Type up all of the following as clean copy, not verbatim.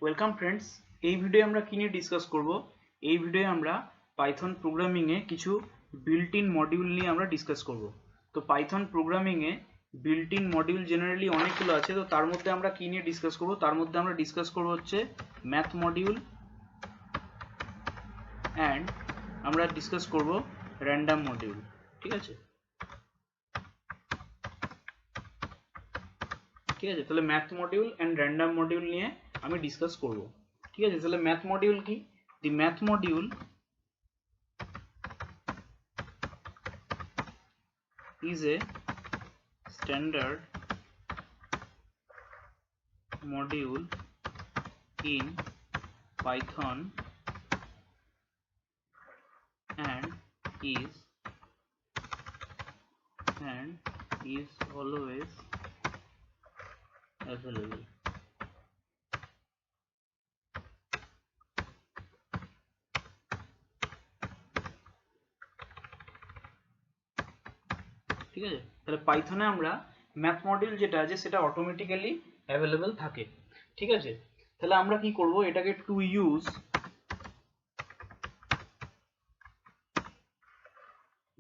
Welcome friends. এই video আমরা কি নিয়ে ডিসকাস করব? এই ভিডিও আমরা পাইথন প্রোগ্রামিং এ কিছু বিল্ট ইন মডিউল নিয়ে আমরা ডিসকাস করব। তো Python programming A built in module generally অনেকগুলো আছে। তো তার মধ্যে আমরা কি নিয়ে ডিসকাস করব? তার মধ্যে আমরা ডিসকাস করব হচ্ছে ম্যাথ মডিউল অ্যান্ড আমরা ডিসকাস করব র্যান্ডম মডিউল। ঠিক আছে, তাহলে math module and random module নিয়ে আমি ডিসকাস করব। ঠিক আছে, তাহলে ম্যাথ মডিউল কি? The math module is a standard module in Python and is always available. ঠিক আছে, তাহলে পাইথনে আমরা ম্যাথ মডিউল যেটা আছে সেটা অটোমেটিক্যালি অ্যাভেলেবল থাকে। ঠিক আছে, তাহলে আমরা কি করব, এটাকে টু ইউজ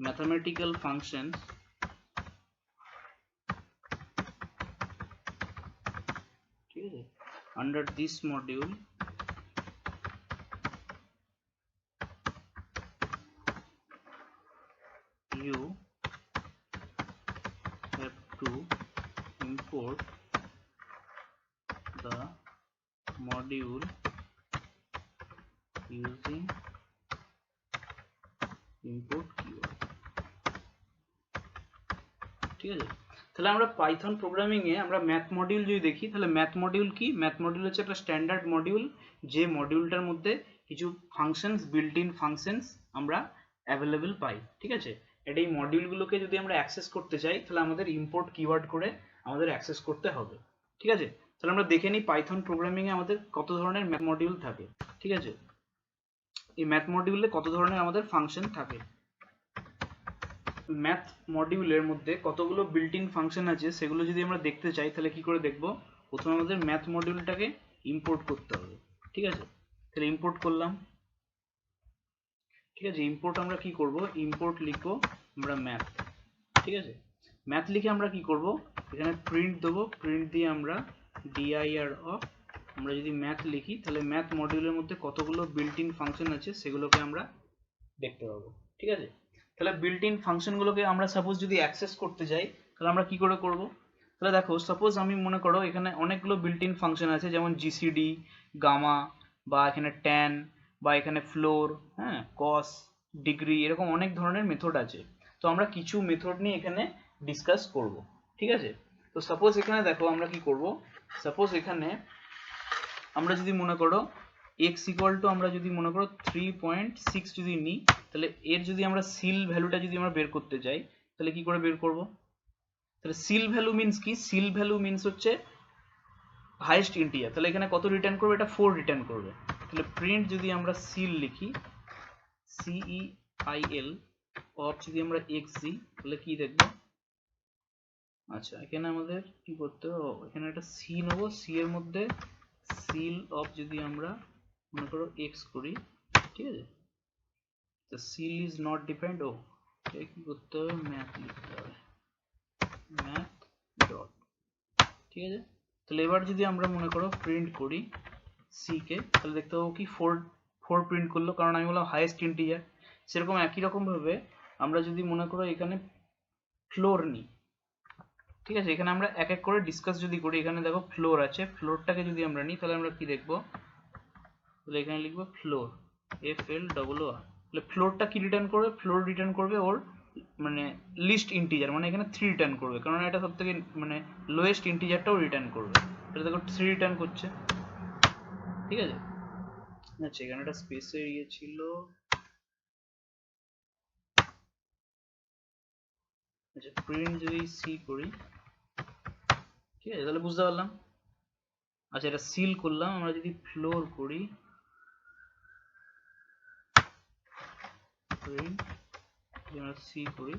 mathematical functions ঠিক আছে under this module you have to import the module using import keyword. ঠিক আছে, তাহলে আমরা পাইথন প্রোগ্রামিং এ আমরা ম্যাথ মডিউল যদি দেখি, তাহলে ম্যাথ মডিউল কি? ম্যাথ মডিউল হচ্ছে একটা স্ট্যান্ডার্ড মডিউল, যে মডিউলটার মধ্যে কিছু ফাংশনস, বিল্ট ইন ফাংশনস আমরা অ্যাভেলেবল পাই। ঠিক আছে, এটা এই মডিউলগুলোকে যদি আমরা অ্যাক্সেস করতে চাই তাহলে আমাদের ইম্পোর্ট কিওয়ার্ড করে আমাদের অ্যাক্সেস করতে হবে। ঠিক আছে, তাহলে আমরা দেখে নিই পাইথন প্রোগ্রামিং এ আমাদের কত ধরনের ম্যাথ মডিউল থাকে। ঠিক আছে, এই ম্যাথ মডিউলে কত ধরনের আমাদের ফাংশন থাকে। ম্যাথ মডিউলের মধ্যে কতগুলো বিল্ট ইন ফাংশন আছে সেগুলো যদি আমরা দেখতে চাই তাহলে কি করে দেখব? প্রথমে আমাদের ম্যাথ মডিউলটাকে ইম্পোর্ট করতে হবে। ঠিক আছে, তাহলে ইম্পোর্ট করলাম। ঠিক আছে, ইম্পোর্ট আমরা কি করব? ইম্পোর্ট লিখবো আমরা ম্যাথ। ঠিক আছে, ম্যাথ লিখে আমরা কি করব? এখানে প্রিন্ট দেবো, প্রিন্ট দিয়ে আমরা dir অফ, আমরা যদি ম্যাথ লিখি তাহলে ম্যাথ মডিউলের মধ্যে কতগুলো বিল্ট ইন ফাংশন আছে সেগুলোকে আমরা দেখতে পাবো। ঠিক আছে, তাহলে বিল্ট ইন ফাংশনগুলোকে আমরা সাপোজ যদি অ্যাক্সেস করতে যাই তাহলে আমরা কি করে করব? তাহলে দেখো, সাপোজ আমি মনে করো এখানে অনেকগুলো বিল্ট ইন ফাংশন আছে, যেমন জিসিডি, গামা, বা এখানে ট্যান, বা এখানে ফ্লোর, হ্যাঁ, কস, ডিগ্রি, এরকম অনেক ধরনের মেথড আছে। তো আমরা কিছু মেথড নিয়ে এখানে ডিসকাস করব। ঠিক আছে, তো সাপোজ এখানে দেখো আমরা কি করব, সাপোজ এখানে আমরা যদি মনে করো x ইকুয়াল টু, আমরা যদি মনে করো 3.6 যদি নিই, তাহলে এর যদি আমরা সিল ভ্যালুটা যদি আমরা বের করতে চাই তাহলে কি করে বের করব? তাহলে সিল ভ্যালু মিন্স কি? সিল ভ্যালু মিন্স হচ্ছে হাইয়েস্ট ইন্টিজার। তাহলে এখানে কত রিটার্ন করবে? এটা 4 রিটার্ন করবে। তাহলে প্রিন্ট যদি আমরা সিল লিখি, CEIL অফ যদি আমরা x দিই তাহলে কি দেখবো? আচ্ছা, এখানে আমাদের কি করতে হবে? এখানে একটা সি নেবো, সি এর মধ্যে সিল অফ যদি আমরা মনে করো x করি, ঠিক আছে, তো সিল ইজ নট ডিফাইন্ড। ও কি করতে হবে? ম্যাথ লিখতে হবে, ম্যাথ ডট। ঠিক আছে, তাহলে এবার যদি আমরা মনে করো প্রিন্ট করি সি কে, তাহলে দেখতে পাবো কি 4 প্রিন্ট করলো, কারণ আমি বললাম হাইয়েস্ট ইন্টিজার। সেরকম একই রকম ভাবে আমরা যদি মনে করো এখানে ফ্লোর নিই, ঠিক আছে, এখানে আমরা এক এক করে ডিসকাস যদি করি, এখানে দেখো ফ্লোর আছে, ফ্লোরটাকে যদি আমরা নিই তাহলে আমরা কি দেখবো? তাহলে এখানে লিখবো ফ্লোর, FLOOR। তাহলে ফ্লোরটা কি রিটার্ন করবে? ফ্লোর রিটার্ন করবে ওর মানে লিস্ট ইন্টিজার, মানে এখানে 3 রিটার্ন করবে, কারণ এটা সব থেকে মানে লোয়েস্ট ইন্টিজারটাও রিটার্ন করবে। তাহলে দেখো 3 রিটার্ন করছে। ঠিক আছে, আচ্ছা এখানে একটা স্পেসের ইয়ে ছিল। আচ্ছা, প্রিন্ট যদি সি করি, ঠিক আছে, তাহলে বুঝতে পারলাম। আচ্ছা, এটা সিল করলাম, আমরা যদি ফ্লোর করি, সি করি,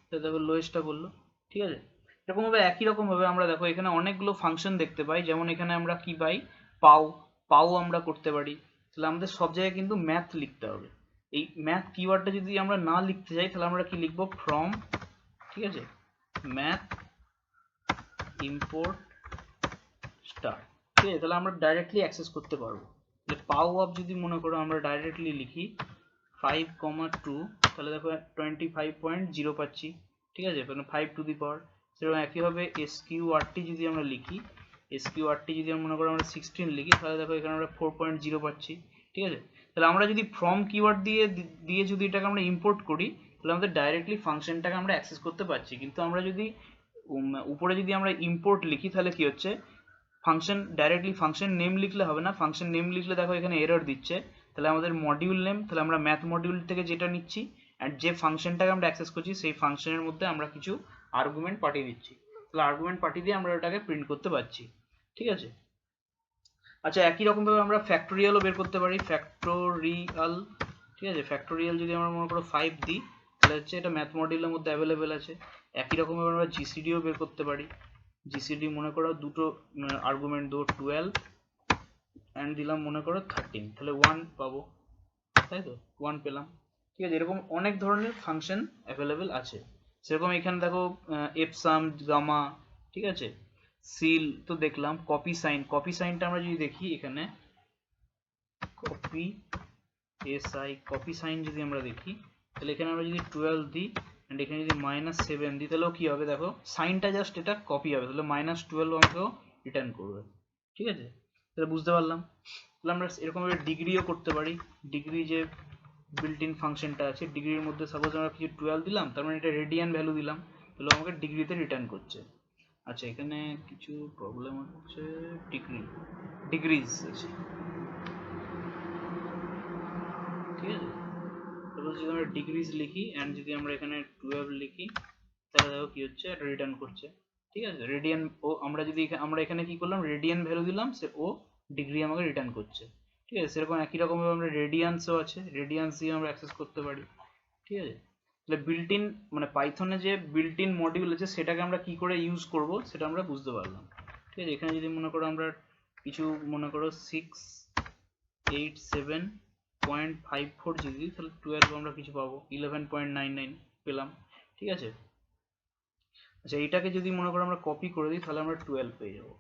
তাহলে দেখো লোয়েস্টটা করলো। ঠিক আছে, এরকম ভাবে একই রকম ভাবে আমরা দেখো এখানে অনেকগুলো ফাংশন দেখতে পাই, যেমন এখানে আমরা কি পাই? পাও, পাও আমরা করতে পারি। তাহলে আমাদের সব জায়গায় কিন্তু ম্যাথ লিখতে হবে। এই ম্যাথ কিওয়ার্ডটা যদি আমরা না লিখতে চাই তাহলে আমরা কি লিখবো, ফ্রম, ঠিক আছে, ম্যাথ ইম্পোর্ট স্টার, ঠিক আছে। তাহলে আমরা ডাইরেক্টলি অ্যাক্সেস করতে পারবো। যে পাও অফ যদি মনে করো আমরা ডাইরেক্টলি লিখি 5,2, তাহলে দেখো 25.0 পাচ্ছি, ঠিক আছে, 5 টু দি পাওয়ার। সেরকম একইভাবে SQRT যদি আমরা লিখি, SQRT যদি আমরা মনে করো আমরা 16 লিখি, তাহলে দেখো এখানে আমরা 4.0 পাচ্ছি, ঠিক আছে। তাহলে আমরা যদি ফ্রম কিওয়ার্ড দিয়ে যদি এটাকে আমরা ইম্পোর্ট করি তাহলে আমাদের ডাইরেক্টলি ফাংশনটাকে আমরা অ্যাক্সেস করতে পারছি। কিন্তু আমরা যদি উপরে যদি আমরা ইম্পোর্ট লিখি তাহলে কি হচ্ছে, ফাংশন ডাইরেক্টলি ফাংশন নেম লিখলে হবে না, ফাংশন নেম লিখলে দেখো এখানে এরর দিচ্ছে। তাহলে আমাদের মডিউল নেম, তাহলে আমরা ম্যাথ মডিউল থেকে যেটা নিচ্ছি আর যে ফাংশনটাকে আমরা অ্যাক্সেস করছি সেই ফাংশনের মধ্যে আমরা কিছু আর্গুমেন্ট পাঠিয়ে দিচ্ছি। তাহলে আর্গুমেন্ট পাঠিয়ে দিয়ে আমরা ওটাকে প্রিন্ট করতে পারছি, ঠিক আছে। আচ্ছা, একই রকম ভাবে আমরা ফ্যাক্টোরিয়ালও বের করতে পারি, ফ্যাক্টোরিয়াল, ঠিক আছে। ফ্যাক্টোরিয়াল যদি আমরা মনে করো 5 দিই তাহলে হচ্ছে এটা ম্যাথ মডিউলের মধ্যে অ্যাভেলেবেল আছে। একই রকম ভাবে আমরা জিসিডিও বের করতে পারি। জিসিডি মনে করো দুটো আর্গুমেন্ট দেবো, 12 অ্যান্ড দিলাম মনে করো 13, তাহলে 1 পাবো, তাই তো, 1 পেলাম, ঠিক আছে। এরকম অনেক ধরনের ফাংশন অ্যাভেলেবেল আছে। সেরকম এখানে দেখো এপসাম, গামা, ঠিক আছে, সিল তো দেখলাম। কপি সাইন, কপি সাইনটা আমরা যদি দেখি এখানে কপি এসআই, কপি সাইন যদি আমরা দেখি তাহলে এখানে আমরা যদি 12 দিই এন্ড এখানে যদি -7 দিই তাহলেও কি হবে, দেখো সাইনটা জাস্ট এটা কপি হবে, তাহলে -12 আমাকেও রিটার্ন করবে, ঠিক আছে। তাহলে বুঝতে পারলাম। তাহলে আমরা এরকম ভাবে ডিগ্রিও করতে পারি। ডিগ্রি যে বিল্ট ইন ফাংশনটা আছে, ডিগ্রির মধ্যে সাপোজ আমরা কিছু 12 দিলাম, তার মানে এটা রেডিয়ান ভ্যালু দিলাম, তাহলে আমাকে ডিগ্রিতে রিটার্ন করছে। আচ্ছা, এখানে কিছু প্রবলেম হচ্ছে, ডিগ্রিজ আছে, ঠিক আছে। তারপর যদি আমরা ডিগ্রিজ লিখি এন্ড যদি আমরা এখানে 12 লিখি তাহলে দেখো কি হচ্ছে, এটা রিটার্ন করছে, ঠিক আছে। রেডিয়ান ও আমরা যদি আমরা এখানে কি করলাম, রেডিয়ান ভ্যালু দিলাম, সে ও ডিগ্রি আমাকে রিটার্ন করছে, ঠিক আছে। সেরকম একই রকম ভাবে আমরা রেডিয়ান্সও আছে, রেডিয়ান্স দিয়ে আমরা অ্যাক্সেস করতে পারি, ঠিক আছে। তাহলে বিল্ট ইন মানে পাইথনে যে বিল্ট ইন মডিউল আছে সেটাকে আমরা কি করে ইউজ করব সেটা আমরা বুঝতে পারলাম, ঠিক আছে। এখানে যদি মনে করো আমরা কিছু মনে করো 687.54 যদি দিই তাহলে 12 আমরা কিছু পাবো, 11.99 পেলাম, ঠিক আছে। আচ্ছা, এইটাকে যদি মনে করো আমরা কপি করে দিই তাহলে আমরা 12 পেয়ে যাবো,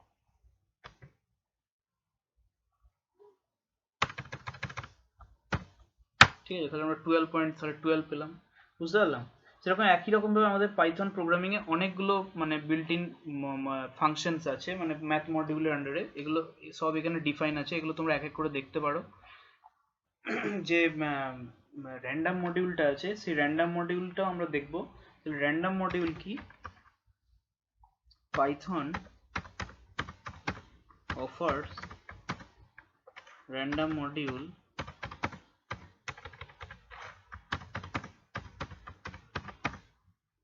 ঠিক আছে। তাহলে আমরা 12 পেলাম, বুঝতে পারলাম। সেরকম একই রকম ভাবে আমাদের পাইথন প্রোগ্রামিং এ অনেকগুলো মানে বিল্ট ইন ফাংশনস আছে, মানে ম্যাথ মডিউলের আন্ডারে, এগুলো সব এখানে ডিফাইন আছে, এগুলো তোমরা এক এক করে দেখতে পারো। যে র্যান্ডম মডিউলটা আছে সেই র্যান্ডম মডিউলটাও আমরা দেখবো। তাহলে র্যান্ডম মডিউল কি, পাইথন offers random module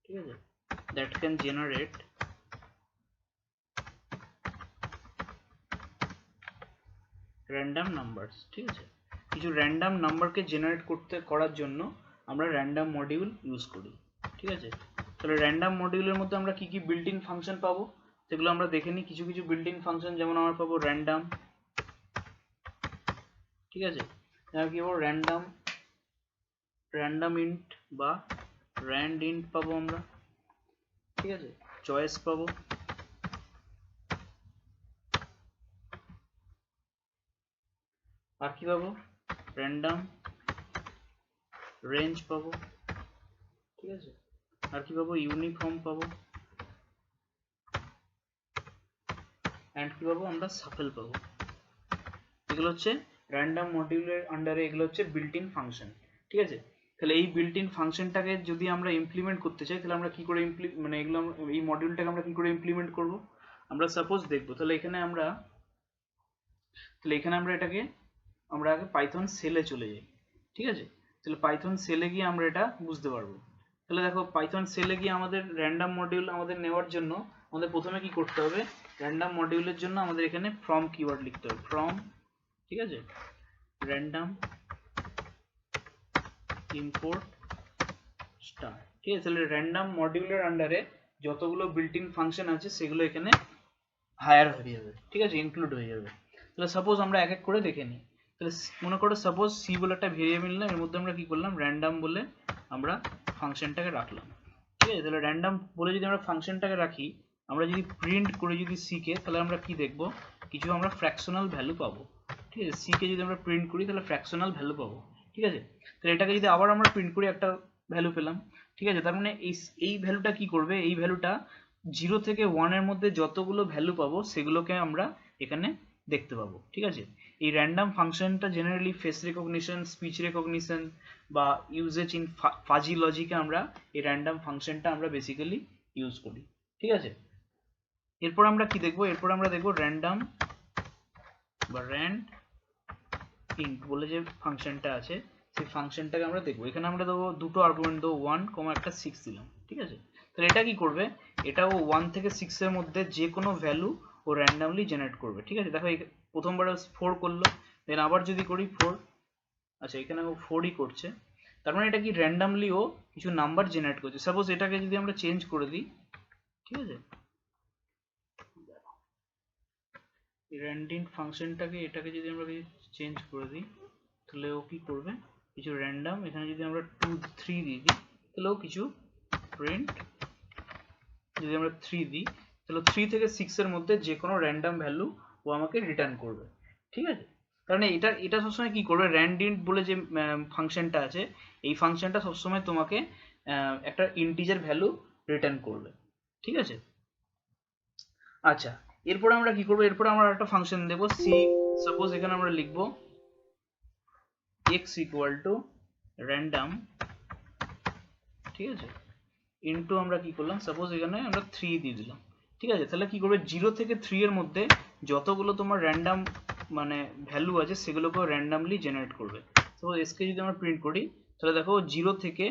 ঠিক আছে, that can generate random numbers, ঠিক আছে। কিছু র্যান্ডম নাম্বারকে জেনারেট করার জন্য আমরা র্যান্ডম মডিউল ইউজ করি, ঠিক আছে। তাহলে র্যান্ডম মডিউলের মধ্যে আমরা কি কি বিল্ট ইন ফাংশন পাবো সেগুলো আমরা দেখে নিই। কিছু কিছু বিল্ট ইন ফাংশন যেমন আমরা পাবো র্যান্ডম, ঠিক আছে, কি পাবো র্যান্ডম ইন্ট বা র্যান্ড ইন্ট পাবো আমরা, ঠিক আছে। চয়েস পাবো, আর কি পাবো, র্যান্ডম রেঞ্জ পাবো, ঠিক আছে। আর কি পাবো, ইউনিফর্ম পাবো, এন্ড কি পাবো আমরা, সাফেল পাবো। এগুলো হচ্ছে র্যান্ডম মডিউলের আন্ডারে, এগুলো হচ্ছে বিল্ট ইন ফাংশন, ঠিক আছে। তাহলে এই বিল্ট ইন ফাংশনটাকে যদি আমরা ইমপ্লিমেন্ট করতে চাই তাহলে আমরা কি করে মানে এগুলো এই মডিউলটাকে আমরা কি করে ইমপ্লিমেন্ট করব আমরা সাপোজ দেখবো। তাহলে এখানে আমরা এটাকে আমরা আগে পাইথন সেলে চলে যাই, ঠিক আছে। তাহলে পাইথন সেলে গিয়ে আমরা এটা বুঝতে পারবো। তাহলে দেখো পাইথন সেলে গিয়ে আমাদের র্যান্ডম মডিউল আমাদের নেওয়ার জন্য আমাদের প্রথমে কি করতে হবে, র্যান্ডম মডিউলের জন্য আমাদের এখানে ফ্রম কিওয়ার্ড লিখতে হবে, ফ্রম, ঠিক আছে, র্যান্ডম ইম্পোর্ট স্টার, ঠিক আছে। তাহলে র্যান্ডম মডিউলের আন্ডারে যতগুলো বিল্ট ইন ফাংশন আছে সেগুলো এখানে হায়ার হয়ে যাবে, ঠিক আছে, ইনক্লুড হয়ে যাবে। তো তাহলে সাপোজ আমরা এক এক করে দেখে নিই। তাহলে মনে করো সাপোজ সি বলে একটা ভেরিয়েবল না, এর মধ্যে আমরা কি করলাম, র্যান্ডম বলে আমরা ফাংশনটাকে রাখলাম। ঠিক আছে, তাহলে র্যান্ডম বলে যদি আমরা ফাংশনটাকে রাখি, আমরা যদি প্রিন্ট করি যদি সি কে, তাহলে আমরা কি দেখবো, কিছু আমরা ফ্র্যাকশনাল ভ্যালু পাবো। ঠিক আছে, সি কে যদি আমরা প্রিন্ট করি তাহলে ফ্র্যাকশনাল ভ্যালু পাবো। ঠিক আছে, তাহলে এটাকে যদি আবার আমরা প্রিন্ট করি একটা ভ্যালু পেলাম। ঠিক আছে, তার মানে এই ভ্যালুটা কি করবে, এই ভ্যালুটা 0 থেকে 1 এর মধ্যে যতগুলো ভ্যালু পাবো সেগুলোকে আমরা এখানে দেখতে পাবো। ঠিক আছে, এই র্যান্ডম ফাংশনটা generally face recognition, speech recognition বা ইউজেজ ইন ফাজি লজিকে আমরা এই র্যান্ডম ফাংশনটা আমরা বেসিক্যালি ইউজ করি। ঠিক আছে, এরপর আমরা কি দেখবো, এরপর আমরা দেখবো র্যান্ডম বা র্যান্ড ইন্ট বলে যে ফাংশনটা আছে, সেই ফাংশনটাকে আমরা দেখবো। এখানে আমরা দেবো দুটো আর্গুমেন্ট দেবো, 1, একটা 6 দিলাম। ঠিক আছে, তাহলে এটা কি করবে, এটা ও 1 থেকে 6 এর মধ্যে যে কোনো ভ্যালু ও র্যান্ডমলি জেনারেট করবে। ঠিক আছে, দেখো প্রথমবার 4 করলো, দেন আবার যদি করি 4, আচ্ছা এখানে ও 4ই করছে, তার মানে এটা কি র্যান্ডমলি ও কিছু নাম্বার জেনারেট করছে। সাপোজ এটাকে যদি আমরা চেঞ্জ করে দিই, ঠিক আছে, র্যান্ডিন ফাংশনটাকে এটাকে যদি আমরা চেঞ্জ করে দিই, তাহলে ও কি করবে, কিছু র্যান্ডম, এখানে যদি আমরা 2, 3 দিয়ে দিই, তাহলে ও কিছু প্রিন্ট, যদি আমরা 3 দিই তাহলে 3 থেকে 6 এর মধ্যে যে কোনো র্যান্ডম ভ্যালু ও আমাকে রিটার্ন করবে। ঠিক আছে, কারণ এটা সবসময় কি করবে, র্যান্ডিন বলে যে ফাংশনটা আছে, এই ফাংশনটা সবসময় তোমাকে একটা ইন্টিজার ভ্যালু রিটার্ন করবে। ঠিক আছে, আচ্ছা এরপর আমরা কি করবো, এরপর আমরা একটা ফাংশন দেবো সি, সাপোজ এখানে আমরা লিখবো x ইকুয়াল টু র্যান্ডম, ঠিক আছে, ইনটু আমরা কি করলাম, সাপোজ এখানে আমরা 3 দিয়ে দিলাম। ঠিক আছে, তাহলে কি করবে, 0 থেকে 3 এর মধ্যে যতগুলো তোমার র্যান্ডম মানে ভ্যালু আছে সেগুলোকেও র্যান্ডমলি জেনারেট করবে। সাপোজ এসকে যদি আমরা প্রিন্ট করি, তাহলে দেখো 0 থেকে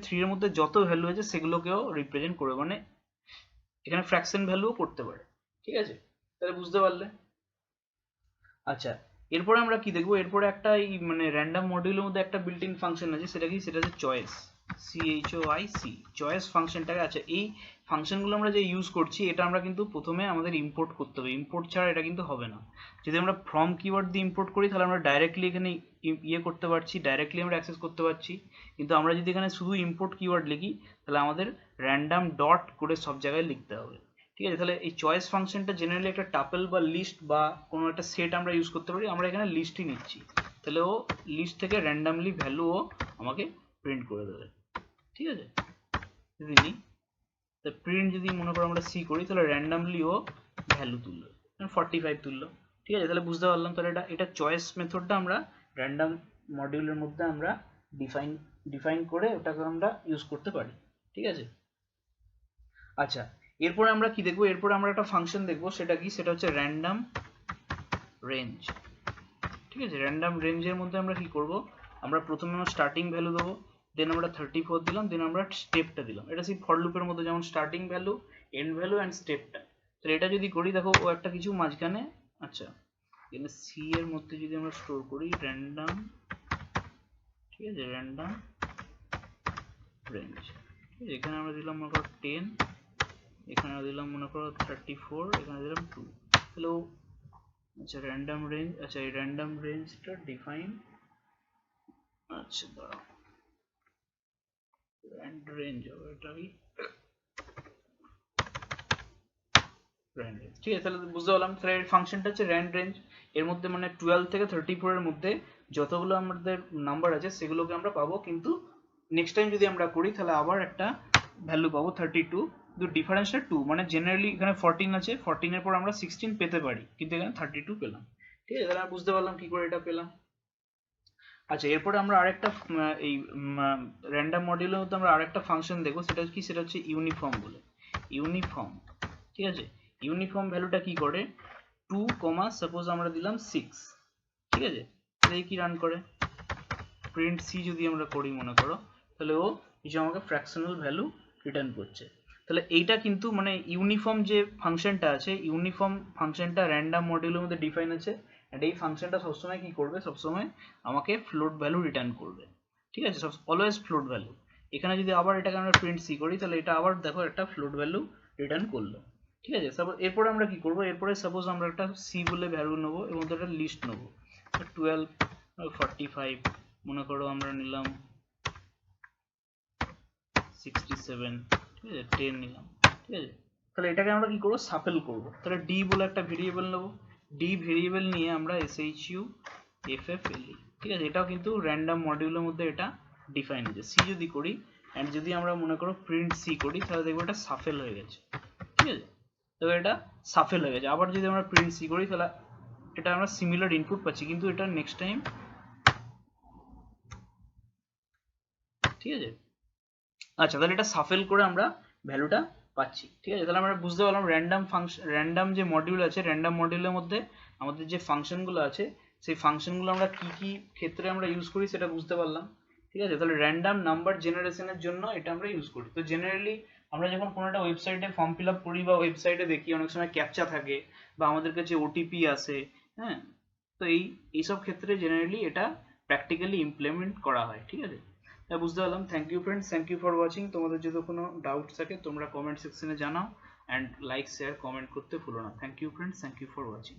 3 এর মধ্যে যত ভ্যালু আছে সেগুলোকেও রিপ্রেজেন্ট করবে, মানে এখানে ফ্র্যাকশন ভ্যালুও করতে পারে। ঠিক আছে, তাহলে বুঝতে পারলে। আচ্ছা এরপরে আমরা কি দেখবো, এরপরে একটা এই মানে র্যান্ডম মডিউলের মধ্যে একটা বিল্ট ইন ফাংশন আছে, সেটা কি, সেটা হচ্ছে চয়েস, CHOIC, চয়েস ফাংশনটাকে। আচ্ছা এই ফাংশনগুলো আমরা যে ইউজ করছি, এটা আমরা কিন্তু প্রথমে আমাদের ইম্পোর্ট করতে হবে, ইম্পোর্ট ছাড়া এটা কিন্তু হবে না। যদি আমরা ফ্রম কিওয়ার্ড দিয়ে ইম্পোর্ট করি তাহলে আমরা ডাইরেক্টলি এখানে ইয়ে করতে পারছি, ডাইরেক্টলি আমরা অ্যাক্সেস করতে পারছি। কিন্তু আমরা যদি এখানে শুধু ইম্পোর্ট কিওয়ার্ড লিখি তাহলে আমাদের র্যান্ডম ডট করে সব জায়গায় লিখতে হবে। ঠিক আছে, তাহলে এই চয়েস ফাংশনটা জেনারেলি একটা টাপল বা লিস্ট বা কোনো একটা সেট আমরা ইউজ করতে পারি, আমরা এখানে লিস্টই নিচ্ছি, তাহলে ও লিস্ট থেকে র্যান্ডমলি ভ্যালু ও আমাকে প্রিন্ট করে দেবে। ঠিক আছে, যদি নিই প্রিন্ট যদি মনে করো আমরা সি করি, তাহলে র্যান্ডমলি ও ভ্যালু তুললো, 45 তুললো। ঠিক আছে, তাহলে বুঝতে পারলাম, তাহলে এটা চয়েস মেথডটা আমরা র্যান্ডম মডিউলের মধ্যে আমরা ডিফাইন করে ওটাকে আমরা ইউজ করতে পারি। ঠিক আছে, আচ্ছা এরপরে আমরা কি দেখবো, এরপরে আমরা একটা ফাংশন দেখবো, সেটা কি, সেটা হচ্ছে র্যান্ডম রেঞ্জ। ঠিক আছে, র্যান্ডম রেঞ্জের মধ্যে আমরা কি করব, আমরা প্রথমে আমরা স্টার্টিং ভ্যালু দেবো, দেন আমরা 34 দিলাম, দেন আমরা স্টেপটা দিলাম। এটা সেই ফর লুপের মধ্যে যেমন starting value, end value and স্টেপটা। তাহলে এটা যদি করি, দেখো ও একটা কিছু মাঝখানে, আচ্ছা এখানে সি এর মধ্যে যদি আমরা স্টোর করি র্যান্ডম, ঠিক আছে, র্যান্ডম রেঞ্জ, ঠিক আছে, এখানে আমরা দিলাম মনে করো 10, এখানে দিলাম মনে করো 34, এখানে দিলাম 2, তাহলে ও আচ্ছা র্যান্ডম রেঞ্জ, আচ্ছা এই র্যান্ডম রেঞ্জটা ডিফাইন, আচ্ছা দাঁড়াও র্যান্ড রেঞ্জ হবে এটা কি র্যান্ড রেঞ্জ। ঠিক আছে, তাহলে বুঝতে পারলাম, তাহলে এই ফাংশনটা হচ্ছে র্যান্ড রেঞ্জ, এর মধ্যে মানে 12 থেকে 34 এর মধ্যে যতগুলো আমাদের নাম্বার আছে সেগুলোকে আমরা পাবো, কিন্তু নেক্সট টাইম যদি আমরা করি তাহলে আবার একটা ভ্যালু পাবো 32, কিন্তু ডিফারেন্সটা 2, মানে জেনারেলি এখানে 14 আছে, 14 এর পর আমরা 16 পেতে পারি, কিন্তু এখানে 32 পেলাম। ঠিক আছে, তাহলে বুঝতে পারলাম কি করে এটা পেলাম। আচ্ছা এরপরে আমরা আরেকটা এই র্যান্ডম মডিউলের মধ্যে আমরা আরেকটা ফাংশন দেখবো, সেটা কি, সেটা হচ্ছে ইউনিফর্ম বলে, ইউনিফর্ম। ঠিক আছে, ইউনিফর্ম ভ্যালুটা কি করে, 2, সাপোজ আমরা দিলাম 6, ঠিক আছে, তাহলে কি রান করে, প্রিন্ট সি যদি আমরা করি মনে করো, তাহলে ও কিছু আমাকে ফ্র্যাকশনাল ভ্যালু রিটার্ন করছে। তাহলে এইটা কিন্তু মানে ইউনিফর্ম যে ফাংশনটা আছে, ইউনিফর্ম ফাংশনটা র্যান্ডম মডিউলের মধ্যে ডিফাইন আছে, এন্ড এই ফাংশনটা সবসময় কি করবে, সবসময় আমাকে ফ্লোট ভ্যালু রিটার্ন করবে। ঠিক আছে, অলওয়েজ ফ্লোট ভ্যালু। এখানে যদি আবার এটাকে আমরা প্রিন্ট সি করি, তাহলে এটা আবার দেখো একটা ফ্লোট ভ্যালু রিটার্ন করলো। ঠিক আছে। সাপোজ এরপরে আমরা কি করব, এরপরে সাপোজ আমরা একটা সি বলে ভ্যালু নেব এবং একটা লিস্ট নেব 12 45 মনে করো আমরা নিলাম 67, ঠিক আছে 10 নিলাম, ঠিক আছে। তাহলে এটাকে আমরা কি করব, সাফেল করব। তাহলে ডি বলে একটা ভেরিয়েবল নেব, ডি ভেরিয়েবল নিয়ে আমরা SHU FFLE, ঠিক আছে। এটাও কিন্তু র্যান্ডম মডিউলের মধ্যে এটা ডিফাইন আছে। সি যদি করি এন্ড যদি আমরা মনে করো প্রিন্ট সি করি তাহলে দেখবো এটা সাফেল হয়ে গেছে, ঠিক আছে। তবে এটা সাফেল হয়ে গেছে। আবার যদি আমরা প্রিন্ট সি করি তাহলে এটা আমরা সিমিলার ইনপুট পাচ্ছি, কিন্তু এটা নেক্সট টাইম, ঠিক আছে। আচ্ছা, তাহলে এটা সাফেল করে আমরা ভ্যালুটা পাচ্ছি, ঠিক আছে। তাহলে আমরা বুঝতে পারলাম র্যান্ডম ফাংশন, র্যান্ডম যে মডিউল আছে, র্যান্ডম মডিউলের মধ্যে আমাদের যে ফাংশনগুলো আছে সেই ফাংশনগুলো আমরা কি কি ক্ষেত্রে আমরা ইউজ করি সেটা বুঝতে পারলাম, ঠিক আছে। তাহলে র্যান্ডম নাম্বার জেনারেশনের জন্য এটা আমরা ইউজ করি। তো জেনারেলি আমরা যখন কোনো একটা ওয়েবসাইটে ফর্ম ফিল আপ করি বা ওয়েবসাইটে দেখি অনেক সময় ক্যাপচা থাকে বা আমাদের কাছে ওটিপি আসে, হ্যাঁ। তো এইসব ক্ষেত্রে জেনারেলি এটা প্র্যাকটিক্যালি ইমপ্লিমেন্ট করা হয়, ঠিক আছে। বুঝতে পারলাম। Thank you friends, thank you for watching. তোমাদের যদি কোনো ডাউট থাকে তোমরা কমেন্ট সেকশনে জানাও, অ্যান্ড লাইক শেয়ার কমেন্ট করতে ভুলো না। Thank you friends, thank you for watching.